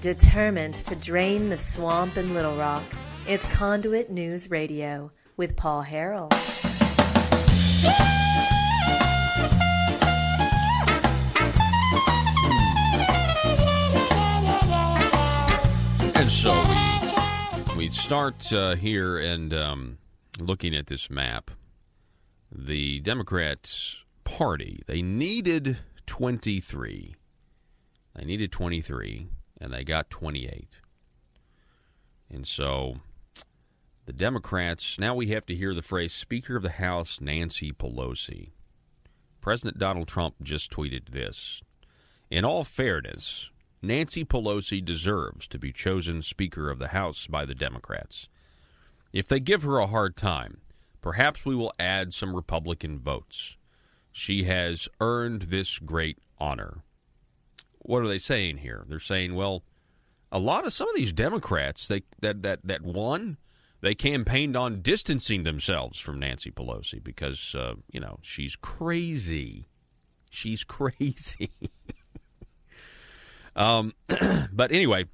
determined to drain the swamp in Little Rock. It's Conduit News Radio with Paul Harrell. And so we start here and looking at this map. The Democrat Party, they needed 23. They needed 23, and they got 28. And so the Democrats, now we have to hear the phrase Speaker of the House Nancy Pelosi. President Donald Trump just tweeted this. In all fairness, Nancy Pelosi deserves to be chosen Speaker of the House by the Democrats. If they give her a hard time, perhaps we will add some Republican votes. She has earned this great honor. What are they saying here? They're saying, well, some of these Democrats that won, they campaigned on distancing themselves from Nancy Pelosi because she's crazy. She's crazy. But anyway,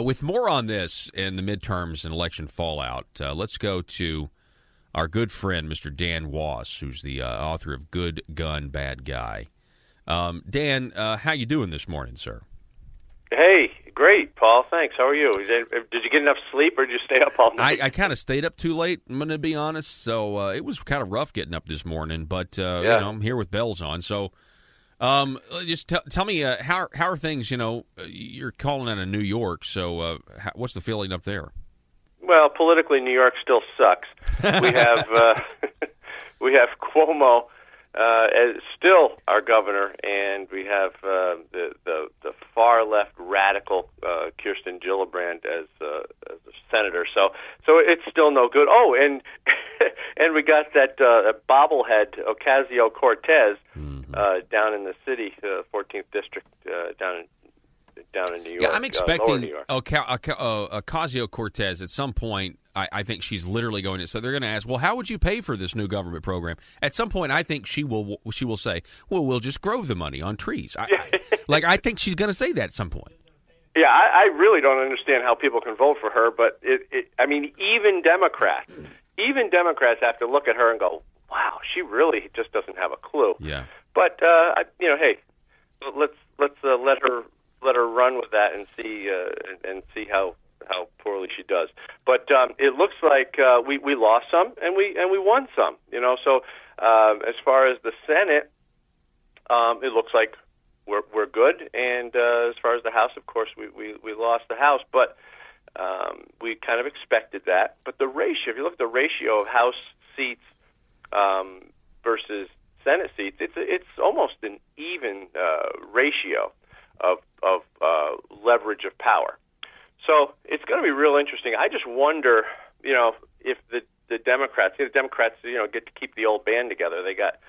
with more on this and the midterms and election fallout, let's go to our good friend, Mr. Dan Wos, who's the author of Good Gun, Bad Guy. Dan, how you doing this morning, sir? Hey, great, Paul. Thanks. How are you? Did you get enough sleep, or did you stay up all night? I kind of stayed up too late, I'm going to be honest. So it was kind of rough getting up this morning, but I'm here with bells on. So just tell me, how are things? You're calling out of New York, so what's the feeling up there? Well, politically, New York still sucks. We have Cuomo as still our governor, and we have the far left radical Kirsten Gillibrand as a senator. So it's still no good. Oh, and and we got that bobblehead Ocasio-Cortez down in the city, 14th district down in New York. Yeah, I'm expecting Ocasio-Cortez Ocasio-Cortez at some point. I think she's literally going to. So they're going to ask, well, how would you pay for this new government program? At some point, I think she will say, well, we'll just grow the money on trees. I think she's going to say that at some point. Yeah, I really don't understand how people can vote for her. But even Democrats have to look at her and go, wow, she really just doesn't have a clue. Yeah. But hey, let's let her run with that and see how poorly she does. But it looks like we lost some and we won some. So as far as the Senate, it looks like we're good. And as far as the House, of course, we lost the House, but we kind of expected that. But the ratio, if you look at the ratio of House seats versus Senate seats, it's almost an even ratio of leverage of power. So it's going to be real interesting. I just wonder, if the Democrats get to keep the old band together. They got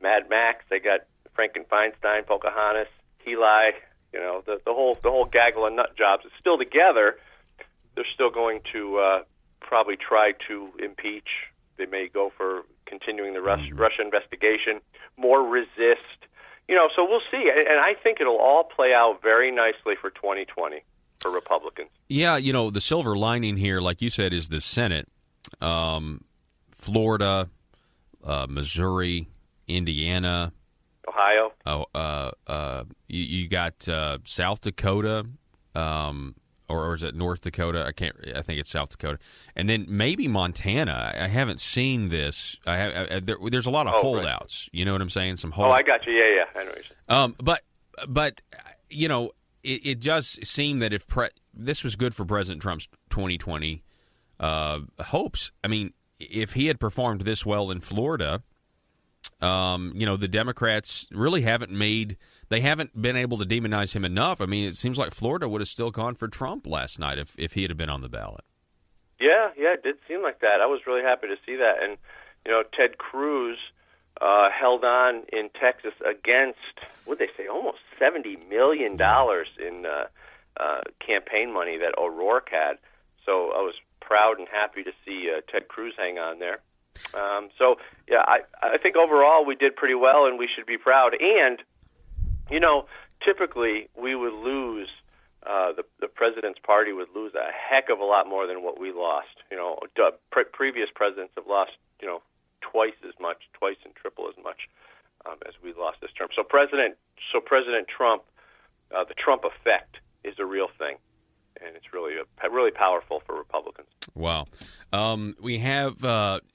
Mad Max, they got Frankenfeinstein, Pocahontas, Heli, the whole gaggle of nut jobs is still together. They're still going to probably try to impeach. They may go for continuing the Russia investigation, more resist. So we'll see. And I think it'll all play out very nicely for 2020 for Republicans. Yeah, the silver lining here, like you said, is the Senate. Florida, Missouri, Indiana, Ohio. You got South Dakota, or is it North Dakota? I think it's South Dakota, and then maybe Montana. I haven't seen this. There's a lot of holdouts. Right. You know what I'm saying? Some I got you. Yeah, I know what you're saying. But it does seem that if this was good for President Trump's 2020 hopes. I mean, if he had performed this well in Florida, the Democrats really haven't been able to demonize him enough. I mean, it seems like Florida would have still gone for Trump last night if he had been on the ballot. Yeah, it did seem like that. I was really happy to see that. And, Ted Cruz held on in Texas against, what did they say, almost $70 million in campaign money that O'Rourke had. So I was proud and happy to see Ted Cruz hang on there. I think overall we did pretty well, and we should be proud. And, typically we would lose the president's party would lose a heck of a lot more than what we lost. Previous presidents have lost, twice and triple as much as we lost this term. So President Trump, the Trump effect is a real thing, and it's really powerful for Republicans. Wow. We have,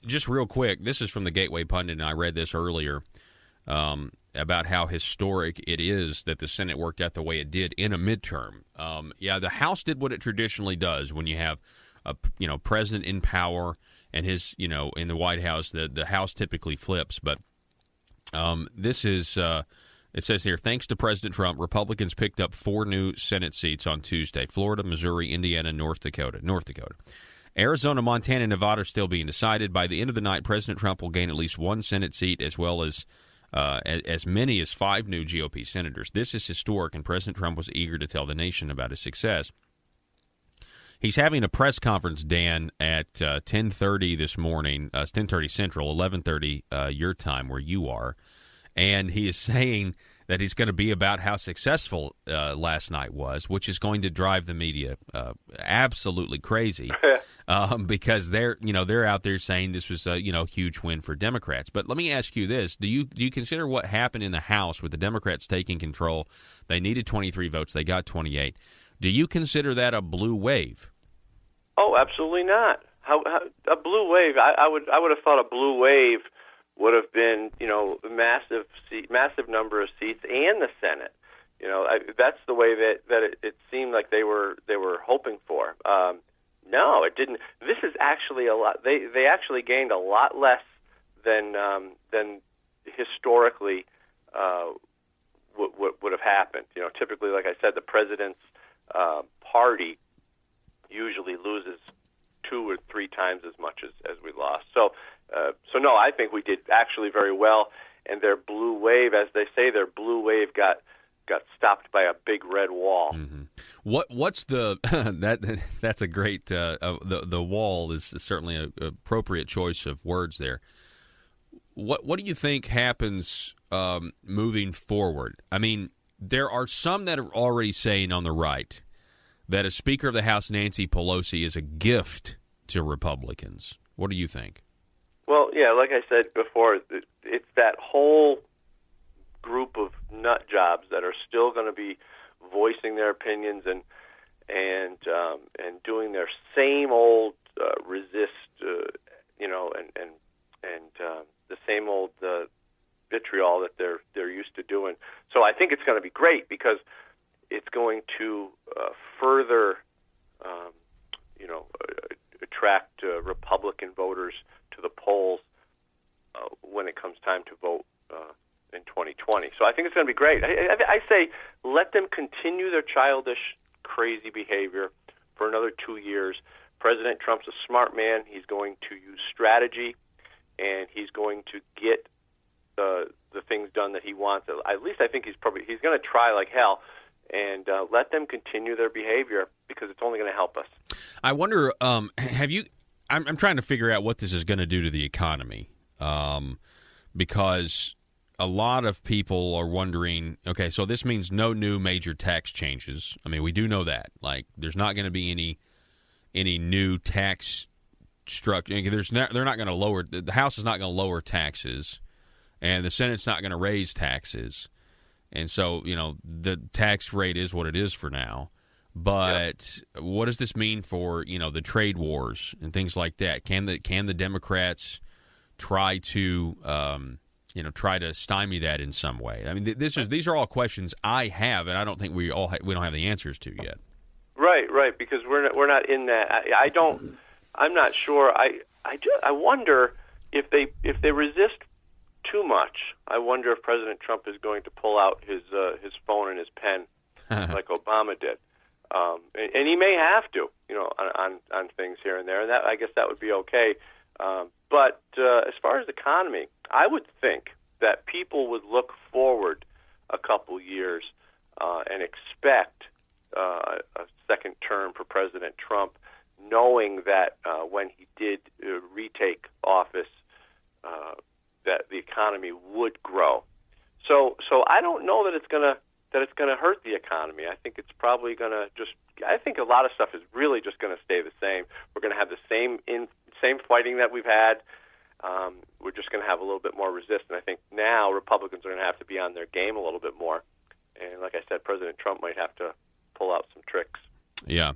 just real quick, this is from the Gateway Pundit, and I read this earlier, about how historic it is that the Senate worked out the way it did in a midterm. The House did what it traditionally does when you have a president in power and his in the White House. The House typically flips, but this is it says here, thanks to President Trump, Republicans picked up 4 new Senate seats on Tuesday: Florida, Missouri, Indiana, North Dakota. Arizona, Montana, and Nevada are still being decided. By the end of the night, President Trump will gain at least 1 Senate seat, as well as many as 5 new GOP senators. This is historic, and President Trump was eager to tell the nation about his success. He's having a press conference, Dan, at 10:30 this morning. It's 10:30 Central, 11:30 your time, where you are. And he is saying that he's going to be about how successful last night was, which is going to drive the media absolutely crazy because they're out there saying this was a huge win for Democrats. But let me ask you this: do you consider what happened in the House with the Democrats taking control? They needed 23 votes, they got 28. Do you consider that a blue wave? Oh, absolutely not. How a blue wave? I would have thought a blue wave would have been, a massive number of seats and the Senate. That's the way that it seemed like they were hoping for. No, it didn't. This is actually a lot. They actually gained a lot less than historically would have happened. Typically, like I said, the president's party usually loses 2 or 3 times as much as we lost. So no, I think we did actually very well. And their blue wave, as they say, their blue wave got stopped by a big red wall. Mm-hmm. What's the that's a great the wall is certainly an appropriate choice of words there. What do you think happens moving forward? I mean, there are some that are already saying on the right that as Speaker of the House, Nancy Pelosi is a gift to Republicans. What do you think? Well, yeah, like I said before, it's that whole group of nut jobs that are still going to be voicing their opinions and doing their same old resist, and the same old vitriol that they're used to doing. So I think it's going to be great because it's going to further, attract Republican voters to the polls when it comes time to vote in 2020. So I think it's going to be great. I say let them continue their childish, crazy behavior for another 2 years. President Trump's a smart man. He's going to use strategy, and he's going to get the things done that he wants. At least I think he's going to try like hell. And let them continue their behavior because it's only going to help us. I wonder, I'm trying to figure out what this is going to do to the economy, because a lot of people are wondering, okay, so this means no new major tax changes. I mean, we do know that. Like, there's not going to be any new tax structure. They're not going to lower. The House is not going to lower taxes, and the Senate's not going to raise taxes. And so, the tax rate is what it is for now. But what does this mean for, the trade wars and things like that? Can the Democrats try to, try to stymie that in some way? I mean, these are all questions I have, and I don't think we don't have the answers to yet. Right, because we're not in that. I'm not sure. I wonder if they resist too much. I wonder if President Trump is going to pull out his phone and his pen like Obama did, and he may have to, on things here and there. And I guess that would be okay. But as far as the economy, I would think that people would look forward a couple years and expect a second term for President Trump, knowing that when he did retake office, that the economy would grow. So I don't know that it's going to that it's going to hurt the economy. I think it's probably going to I think a lot of stuff is really just going to stay the same. We're going to have the same fighting that we've had. We're just going to have a little bit more resistance. I think now Republicans are going to have to be on their game a little bit more. And like I said, President Trump might have to pull out some tricks. Yeah.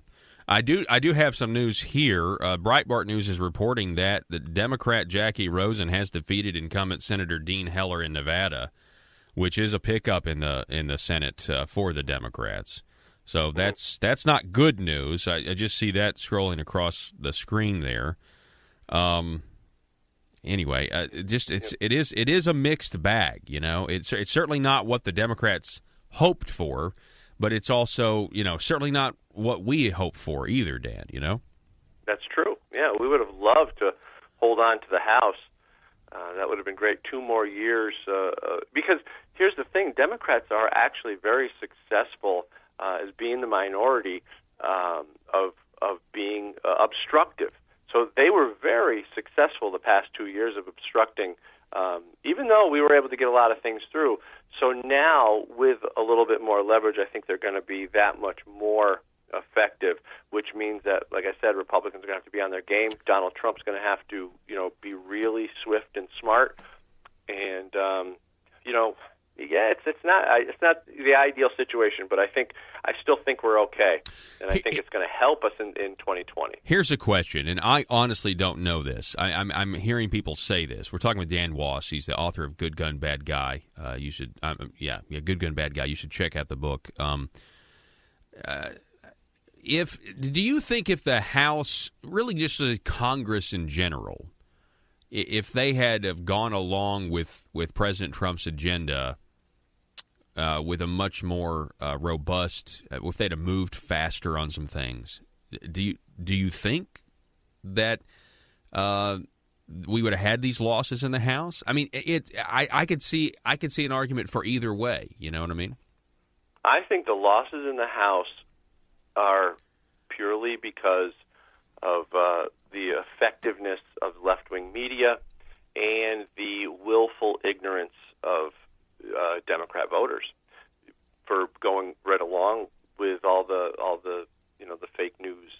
I do have some news here. Breitbart News is reporting that the Democrat Jackie Rosen has defeated incumbent Senator Dean Heller in Nevada, which is a pickup in the Senate for the Democrats. So that's not good news. I just see that scrolling across the screen there. Anyway, it is a mixed bag. You know, it's certainly not what the Democrats hoped for, but it's also, you know, certainly not what we hope for either, Dan, you know? That's true. Yeah, we would have loved to hold on to the House. That would have been great. 2 more years. Because here's the thing, Democrats are actually very successful as being the minority of being obstructive. So they were very successful the past 2 years of obstructing, even though we were able to get a lot of things through. So now, with a little bit more leverage, I think they're going to be that much more effective, which means that, like I said, Republicans are going to have to be on their game. Donald Trump's going to have to, you know, be really swift and smart. And, you know, yeah, it's not the ideal situation, but I still think we're okay, and I think it's going to help us in 2020. Here's a question, and I honestly don't know this. I'm hearing people say this. We're talking with Dan Wos. He's the author of Good Gun, Bad Guy. You should, Good Gun, Bad Guy. You should check out the book. Do you think if the House, really just the Congress in general, if they had have gone along with President Trump's agenda with a much more robust, if they'd have moved faster on some things, do you think that we would have had these losses in the House? I mean, I could see an argument for either way. You know what I mean? I think the losses in the House are purely because of the effectiveness of left-wing media and the willful ignorance of Democrat voters for going right along with all the the fake news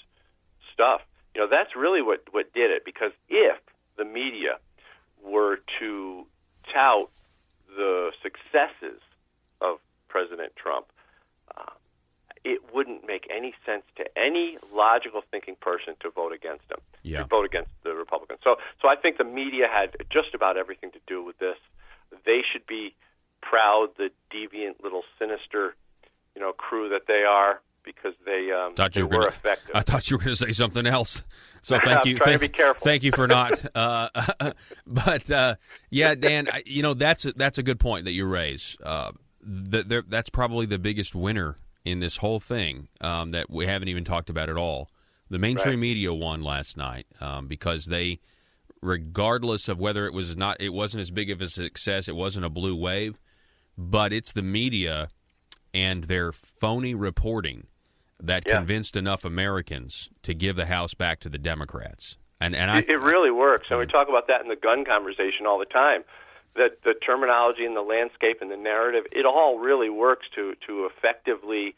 stuff. You know, that's really what did it, because if the media were to tout the successes of President Trump, it wouldn't make any sense to any logical thinking person to vote against him, to vote against the Republicans. So I think the media had just about everything to do with this. They should be proud, the deviant little sinister, crew that they are, because they were effective. I thought you were going to say something else. So thank you. To be careful. Thank you for not. But yeah, Dan, that's a good point that you raise. That's probably the biggest winner in this whole thing that we haven't even talked about at all. The mainstream media won last night because they, regardless of whether it wasn't as big of a success, it wasn't a blue wave, but it's the media and their phony reporting that convinced enough Americans to give the House back to the Democrats. And it really works. And we talk about that in the gun conversation all the time. That the terminology and the landscape and the narrative, it all really works to effectively,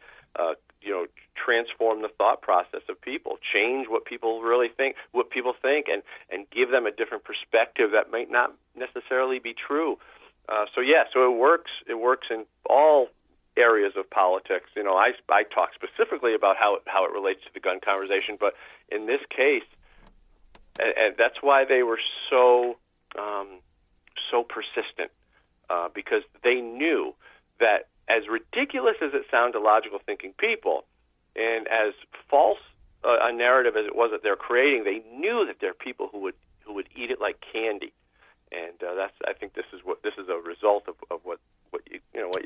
transform the thought process of people, change what people really think, and give them a different perspective that might not necessarily be true. So it works. It works in all areas of politics. I talk specifically about how it relates to the gun conversation, but in this case, and that's why they were so persistent, because they knew that, as ridiculous as it sounds to logical thinking people, and as false a narrative as it was that they're creating, they knew that there are people who would eat it like candy, and I think this is a result of what you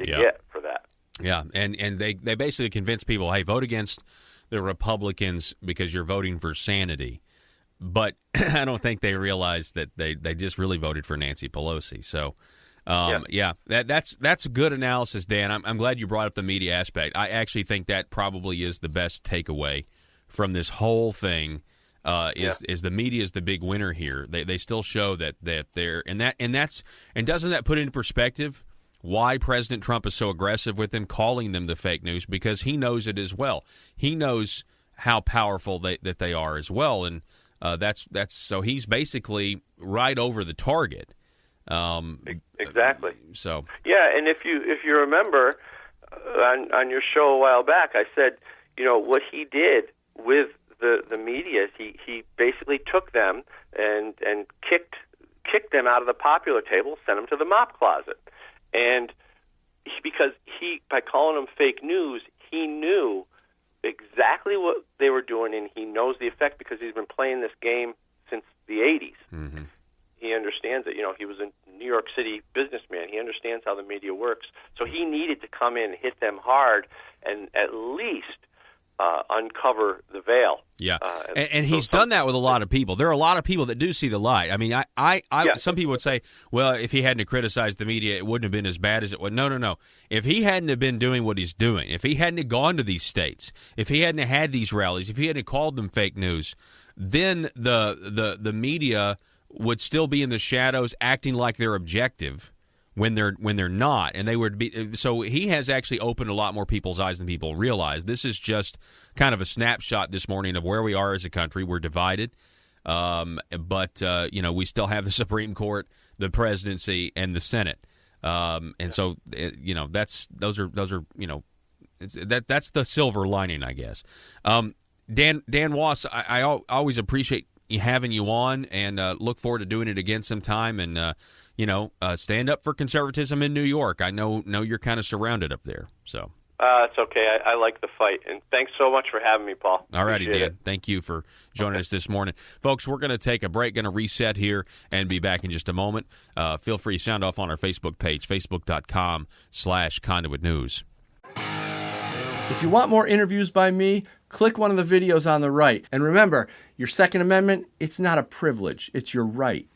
get for that. Yeah, and they basically convince people, hey, vote against the Republicans because you're voting for sanity. But I don't think they realized that they just really voted for Nancy Pelosi. So, that's good analysis, Dan. I'm glad you brought up the media aspect. I actually think that probably is the best takeaway from this whole thing. Is the media is the big winner here. They still show that they're and doesn't that put into perspective why President Trump is so aggressive with them, calling them the fake news, because he knows it as well. He knows how powerful that they are as well, and that's so he's basically right over the target. Exactly. So yeah, and if you remember on your show a while back, I said, what he did with the media, he basically took them and kicked them out of the popular table, sent them to the mop closet, and because by calling them fake news, he knew exactly what they were doing, and he knows the effect because he's been playing this game since the 80s. Mm-hmm. He understands it. He was a New York City businessman. He understands how the media works. So he needed to come in, hit them hard, and at least uncover the veil. Yeah, and he's done that with a lot of people. There are a lot of people that do see the light. I mean, some people would say, well, if he hadn't criticized the media, it wouldn't have been as bad as it was. No. If he hadn't have been doing what he's doing, if he hadn't have gone to these states, if he hadn't have had these rallies, if he hadn't called them fake news, then the media would still be in the shadows, acting like they're objective when they're not, and they would be. So he has actually opened a lot more people's eyes than people realize. This is just kind of a snapshot this morning of where we are as a country. We're divided, but we still have the Supreme Court, the presidency, and the Senate, and so that's the silver lining, I guess. Dan Wos, I always appreciate having you on, and look forward to doing it again sometime. And stand up for conservatism in New York. I know you're kind of surrounded up there. So it's okay. I like the fight, and thanks so much for having me, Paul. All righty, Dan. Thank you for joining us this morning, folks. We're going to take a break, going to reset here, and be back in just a moment. Feel free to sound off on our Facebook page, facebook.com/Conduit News. If you want more interviews by me, click one of the videos on the right. And remember, your Second Amendment, it's not a privilege, it's your right.